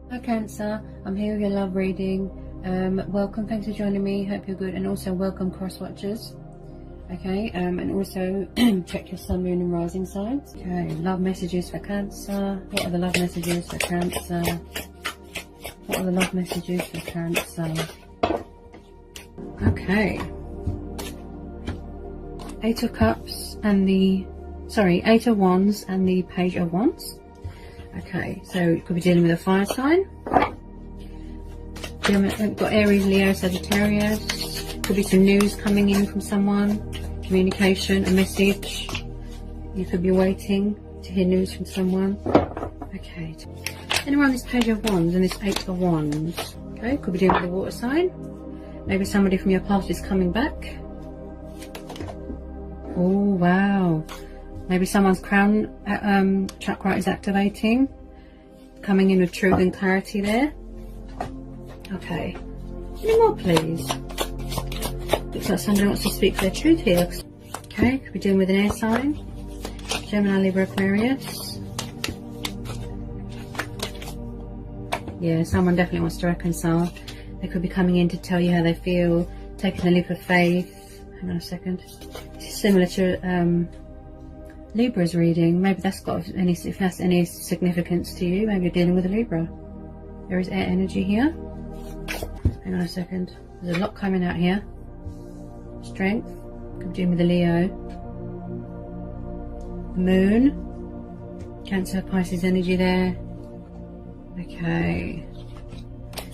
Hi Cancer, I'm here with your love reading. Welcome, thanks for joining me, hope you're good, and also welcome cross watchers. Okay, and also check your sun, moon and rising signs. Okay, love messages for Cancer. What are the love messages for Cancer? What are the love messages for Cancer? Okay, Eight of Cups and Eight of Wands and the Page of Wands. Okay, so you could be dealing with a fire sign. We've got Aries, Leo, Sagittarius. Could be some news coming in from someone, communication, a message. You could be waiting to hear news from someone. Okay, anyone on this Page of Wands and this Eight of Wands. Okay, could be dealing with a water sign. Maybe somebody from your past is coming back. Oh, wow. Maybe someone's crown chakra is activating, coming in with truth and clarity there. Okay, any more please? Looks like somebody wants to speak their truth here. Okay, could be dealing with an air sign. Gemini, Libra, Aquarius. Yeah, someone definitely wants to reconcile. They could be coming in to tell you how they feel, taking a leap of faith. Hang on a second. This is similar to Libra's reading. Maybe that's got any, if that's any significance to you, maybe you're dealing with a Libra. There is air energy here. Hang on a second. There's a lot coming out here. Strength. Could be dealing with a Leo. Moon. Cancer, Pisces energy there. Okay.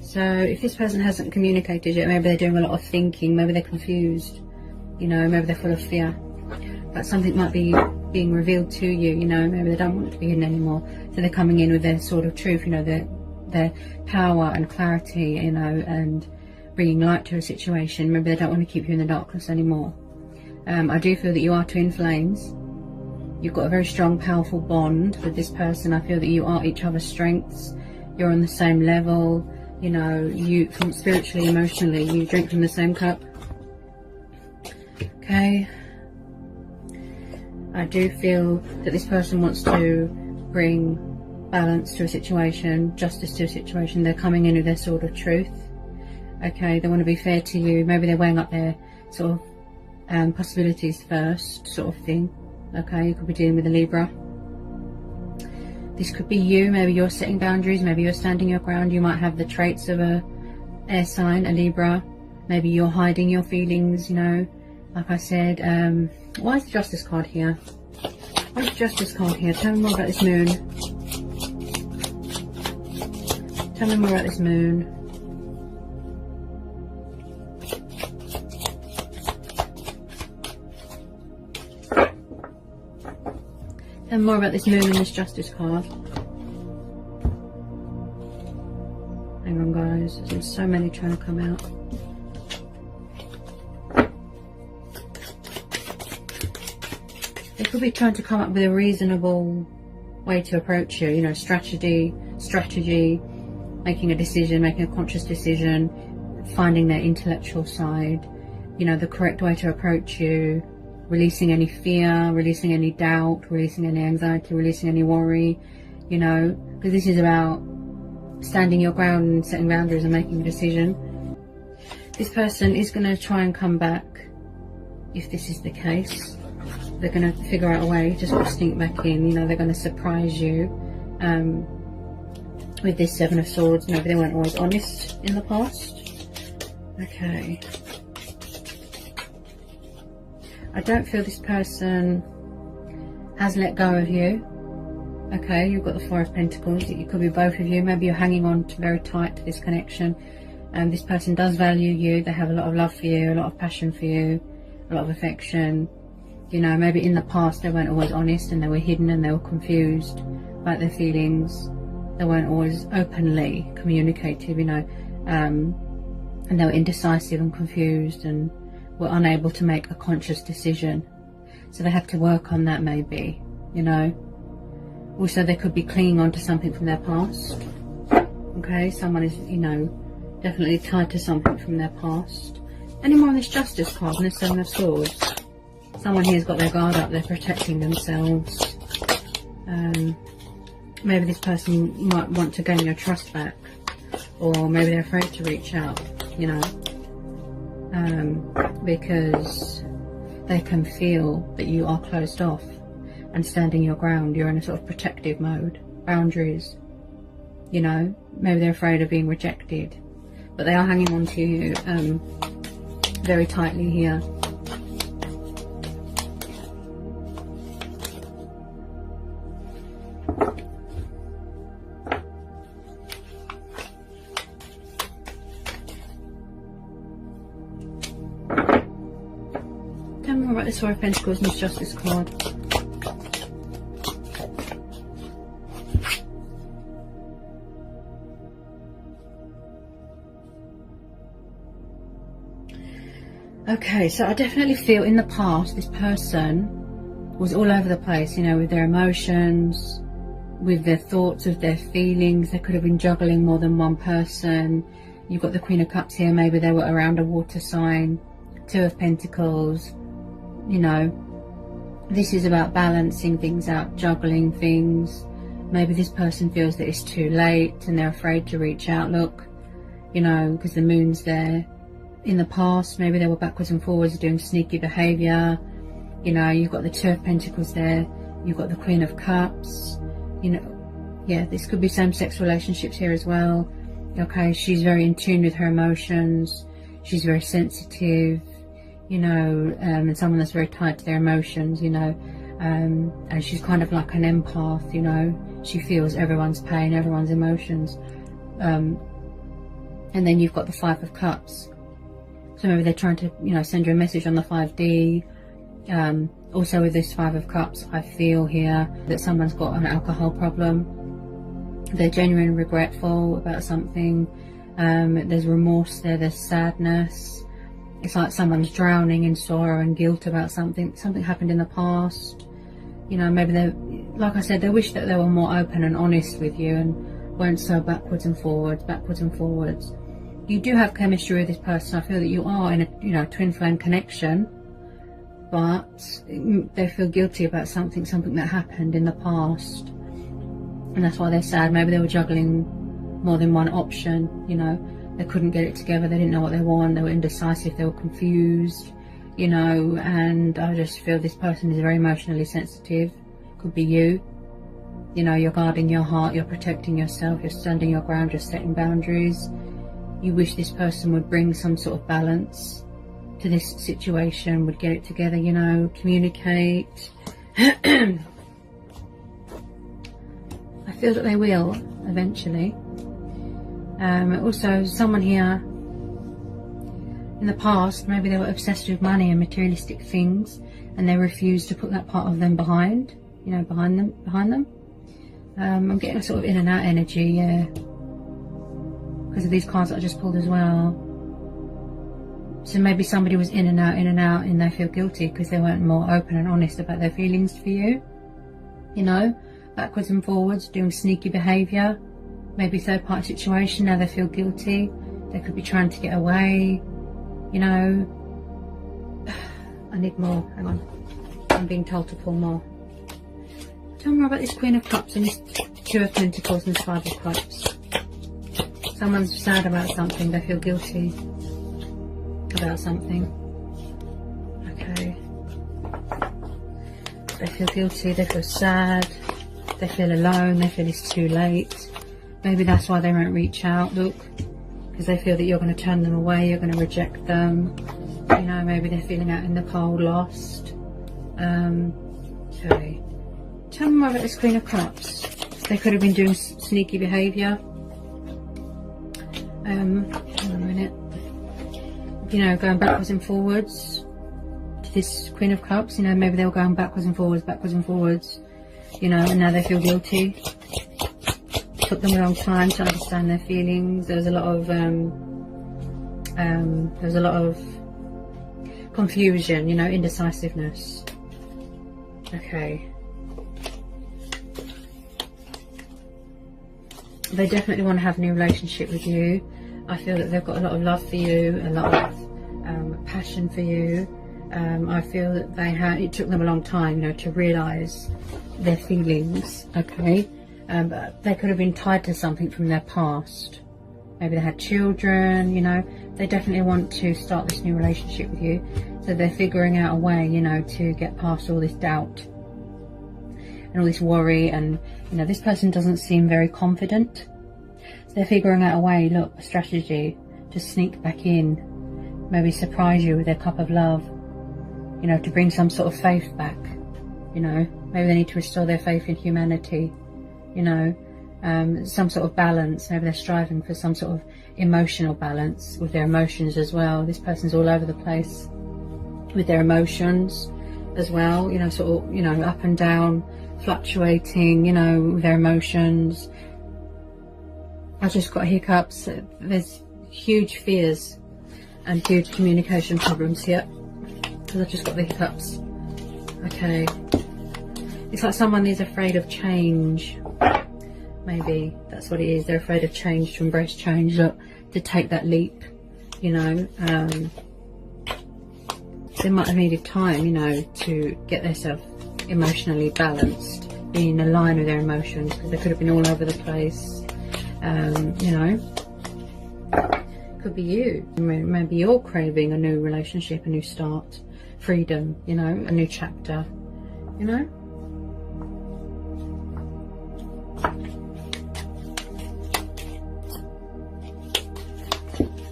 So if this person hasn't communicated yet, maybe they're doing a lot of thinking. Maybe they're confused. You know, maybe they're full of fear. But something might be being revealed to you, you know, maybe they don't want it to be hidden anymore. So they're coming in with their sort of truth, you know, their power and clarity, you know, and bringing light to a situation. Maybe they don't want to keep you in the darkness anymore. I do feel that you are twin flames. You've got a very strong, powerful bond with this person. I feel that you are each other's strengths. You're on the same level, you know, you, from spiritually, emotionally, you drink from the same cup. Okay. I do feel that this person wants to bring balance to a situation, justice to a situation. They're coming in with their sort of truth. Okay, they want to be fair to you. Maybe they're weighing up their sort of possibilities first, sort of thing. Okay, you could be dealing with a Libra. This could be you. Maybe you're setting boundaries. Maybe you're standing your ground. You might have the traits of a air sign, a Libra. Maybe you're hiding your feelings, you know. Like I said, why is the Justice card here? Why is the Justice card here? Tell me more about this moon. Tell me more about this moon. Tell me more about this moon and this Justice card. Hang on guys, there's so many trying to come out. They could be trying to come up with a reasonable way to approach you, you know, strategy, making a decision, making a conscious decision, finding their intellectual side, you know, the correct way to approach you, releasing any fear, releasing any doubt, releasing any anxiety, releasing any worry, you know, because this is about standing your ground and setting boundaries and making a decision. This person is going to try and come back if this is the case. They're going to figure out a way to sort of sneak back in, you know, they're going to surprise you with this Seven of Swords. Maybe they weren't always honest in the past. Okay. I don't feel this person has let go of you. Okay, you've got the Four of Pentacles. It could be both of you. Maybe you're hanging on to very tight to this connection. And this person does value you. They have a lot of love for you, a lot of passion for you, a lot of affection. You know, maybe in the past they weren't always honest and they were hidden and they were confused about their feelings. They weren't always openly communicative, you know, and they were indecisive and confused and were unable to make a conscious decision. So they have to work on that maybe, you know. Also, they could be clinging on to something from their past. Okay, someone is, you know, definitely tied to something from their past. Any more on this Justice card and this Seven of Swords? Someone here's got their guard up, they're protecting themselves. maybe this person might want to gain your trust back, or maybe they're afraid to reach out, you know, because they can feel that you are closed off and standing your ground. You're in a sort of protective mode, boundaries, you know. Maybe they're afraid of being rejected, but they are hanging on to you very tightly here. Tell me more about this Four of Pentacles and this Justice card. Okay, so I definitely feel in the past this person was all over the place, you know, with their emotions, with their thoughts, with their feelings. They could have been juggling more than one person. You've got the Queen of Cups here. Maybe they were around a water sign. Two of Pentacles. You know, this is about balancing things out, juggling things. Maybe this person feels that it's too late and they're afraid to reach out. Look, you know, because the moon's there. In the past, maybe they were backwards and forwards doing sneaky behaviour. You know, you've got the Two of Pentacles there. You've got the Queen of Cups. You know, yeah, this could be same-sex relationships here as well. Okay, she's very in tune with her emotions. She's very sensitive, you know, and someone that's very tied to their emotions, you know. And she's kind of like an empath, you know. She feels everyone's pain, everyone's emotions. And then you've got the Five of Cups. So maybe they're trying to, you know, send you a message on the 5D. Also with this Five of Cups, I feel here that someone's got an alcohol problem. They're genuinely regretful about something. There's remorse there, there's sadness. It's like someone's drowning in sorrow and guilt about something. Something happened in the past. You know, maybe they, like I said, they wish that they were more open and honest with you and weren't so backwards and forwards, backwards and forwards. You do have chemistry with this person. I feel that you are in a, you know, twin flame connection, but they feel guilty about something that happened in the past, and that's why they're sad. Maybe they were juggling more than one option, you know. They couldn't get it together. They didn't know what they want. They were indecisive. They were confused, you know. And I just feel this person is very emotionally sensitive. Could be you. You know, you're guarding your heart. You're protecting yourself. You're standing your ground. You're setting boundaries. You wish this person would bring some sort of balance to this situation, would get it together, you know, communicate. I feel that they will eventually. Also, someone here in the past, maybe they were obsessed with money and materialistic things, and they refused to put that part of them behind, you know, behind them. I'm getting a sort of in and out energy, yeah, because of these cards that I just pulled as well. So maybe somebody was in and out, and they feel guilty because they weren't more open and honest about their feelings for you. You know, backwards and forwards, doing sneaky behaviour. Maybe third party situation, now they feel guilty. They could be trying to get away, you know. I need more, hang on. I'm being told to pull more. Tell me more about this Queen of Cups and this Two of Pentacles and this Five of Cups. Someone's sad about something, they feel guilty about something. Okay. They feel guilty, they feel sad, they feel alone, they feel it's too late. Maybe that's why they won't reach out, look. Because they feel that you're going to turn them away, you're going to reject them. You know, maybe they're feeling out in the cold, lost. Okay. Tell me more about this Queen of Cups. They could have been doing sneaky behaviour. Hold on a minute. You know, going backwards and forwards to this Queen of Cups. You know, maybe they were going backwards and forwards. You know, and now they feel guilty. Took them a long time to understand their feelings. There was a lot of confusion, you know, indecisiveness. Okay. They definitely want to have a new relationship with you. I feel that they've got a lot of love for you, a lot of passion for you. I feel that it took them a long time, you know, to realise their feelings, okay? but they could have been tied to something from their past. Maybe they had children, you know. They definitely want to start this new relationship with you. So they're figuring out a way, you know, to get past all this doubt and all this worry. And, you know, this person doesn't seem very confident. So they're figuring out a way, look, a strategy to sneak back in. Maybe surprise you with their cup of love, you know, to bring some sort of faith back, you know. Maybe they need to restore their faith in humanity, you know. Some sort of balance. Maybe they're striving for some sort of emotional balance with their emotions as well. This person's all over the place with their emotions as well, you know, sort of, you know, up and down, fluctuating, you know, with their emotions. I just got hiccups. There's huge fears and huge communication problems here because I just got the hiccups. Okay, it's like someone is afraid of change. Maybe that's what it is. They're afraid of change, to embrace change, look, to take that leap, you know. They might have needed time, you know, to get themselves emotionally balanced, being in line with their emotions, because they could have been all over the place, you know. Could be you. Maybe you're craving a new relationship, a new start, freedom, you know, a new chapter, you know.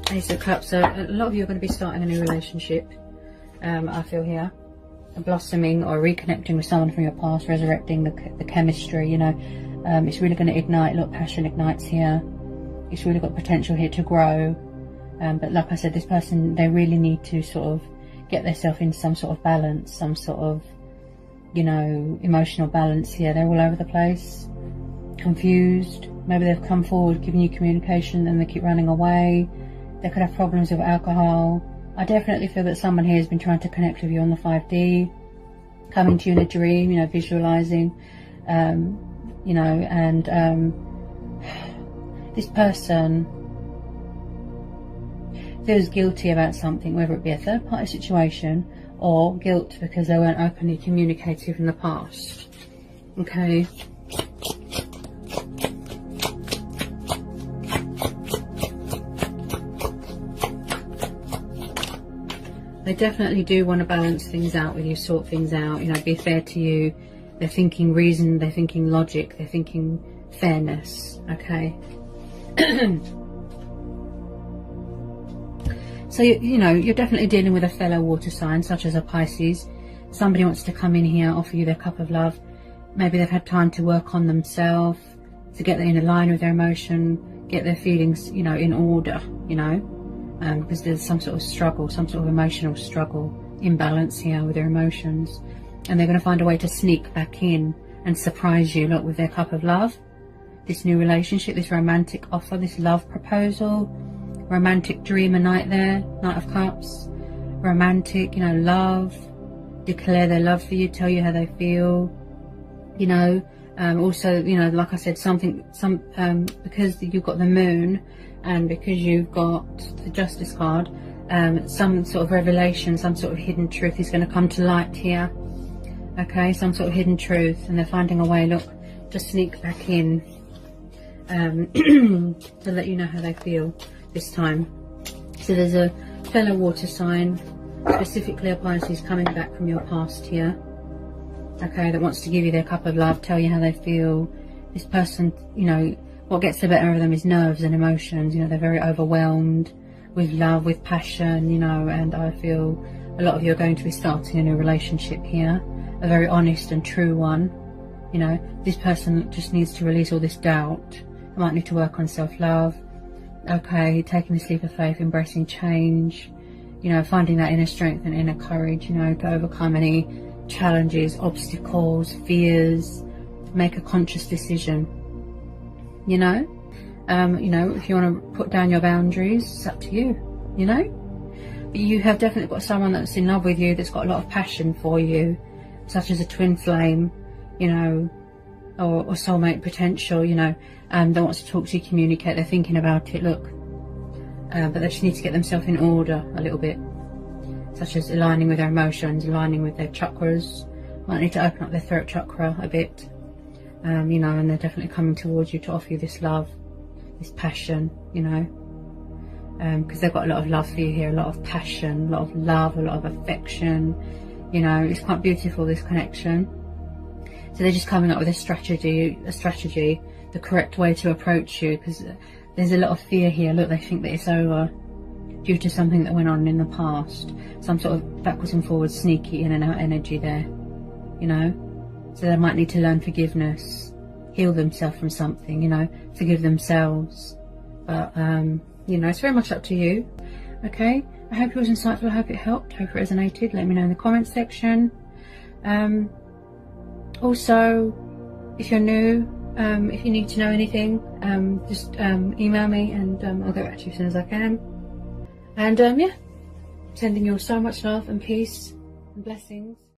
Ace of Cups. So a lot of you are going to be starting a new relationship. I feel here, a blossoming or reconnecting with someone from your past, resurrecting the chemistry. You know, it's really going to ignite. Look, passion ignites here. It's really got potential here to grow. But like I said, this person, they really need to sort of get themselves in some sort of balance, some sort of, you know, emotional balance here. They're all over the place, confused. Maybe they've come forward, giving you communication, and they keep running away. They could have problems with alcohol. I definitely feel that someone here has been trying to connect with you on the 5D, coming to you in a dream, you know, visualizing, you know, and this person feels guilty about something, whether it be a third party situation or guilt because they weren't openly communicative in the past. Okay. They definitely do want to balance things out with you, sort things out, you know, be fair to you. They're thinking reason, they're thinking logic, they're thinking fairness, okay? So, you know, you're definitely dealing with a fellow water sign, such as a Pisces. Somebody wants to come in here, offer you their cup of love. Maybe they've had time to work on themselves, to get in line with their emotion, get their feelings, you know, in order, you know? Because there's some sort of struggle, some sort of emotional struggle, imbalance here with their emotions. And they're going to find a way to sneak back in and surprise you, look, with their cup of love. This new relationship, this romantic offer, this love proposal, romantic dreamer night there, Knight of Cups. Romantic, you know, love, declare their love for you, tell you how they feel, you know. Also, you know, like I said, because you've got the moon, and because you've got the Justice card, some sort of revelation, some sort of hidden truth is going to come to light here. Okay, some sort of hidden truth, and they're finding a way, look, to sneak back in, to let you know how they feel this time. So there's a fellow water sign, specifically a Pisces, coming back from your past here. Okay, that wants to give you their cup of love, tell you how they feel. This person, you know, what gets the better of them is nerves and emotions. You know, they're very overwhelmed with love, with passion, you know, and I feel a lot of you are going to be starting a new relationship here, a very honest and true one. You know, this person just needs to release all this doubt. They might need to work on self-love. Okay, taking this leap of faith, embracing change, you know, finding that inner strength and inner courage, you know, to overcome any challenges, obstacles, fears, make a conscious decision. You know, if you want to put down your boundaries, it's up to you, you know. But you have definitely got someone that's in love with you, that's got a lot of passion for you, such as a twin flame, you know, or soulmate potential, you know, that wants to talk to you, communicate, they're thinking about it, look. But they just need to get themselves in order a little bit, such as aligning with their emotions, aligning with their chakras. Might need to open up their throat chakra a bit. you know, and they're definitely coming towards you to offer you this love, this passion, you know, because they've got a lot of love for you here, a lot of passion, a lot of love, a lot of affection, you know. It's quite beautiful, this connection. So they're just coming up with a strategy, the correct way to approach you, because there's a lot of fear here. Look, they think that it's over due to something that went on in the past, some sort of backwards and forwards, sneaky in and out energy there, you know. So they might need to learn forgiveness, heal themselves from something, you know, forgive themselves. But you know, it's very much up to you. Okay, I hope it was insightful, I hope it helped, I hope it resonated. Let me know in the comment section. Also, if you're new, if you need to know anything, just email me, and I'll get back to you as soon as I can. And yeah, sending you all so much love and peace and blessings.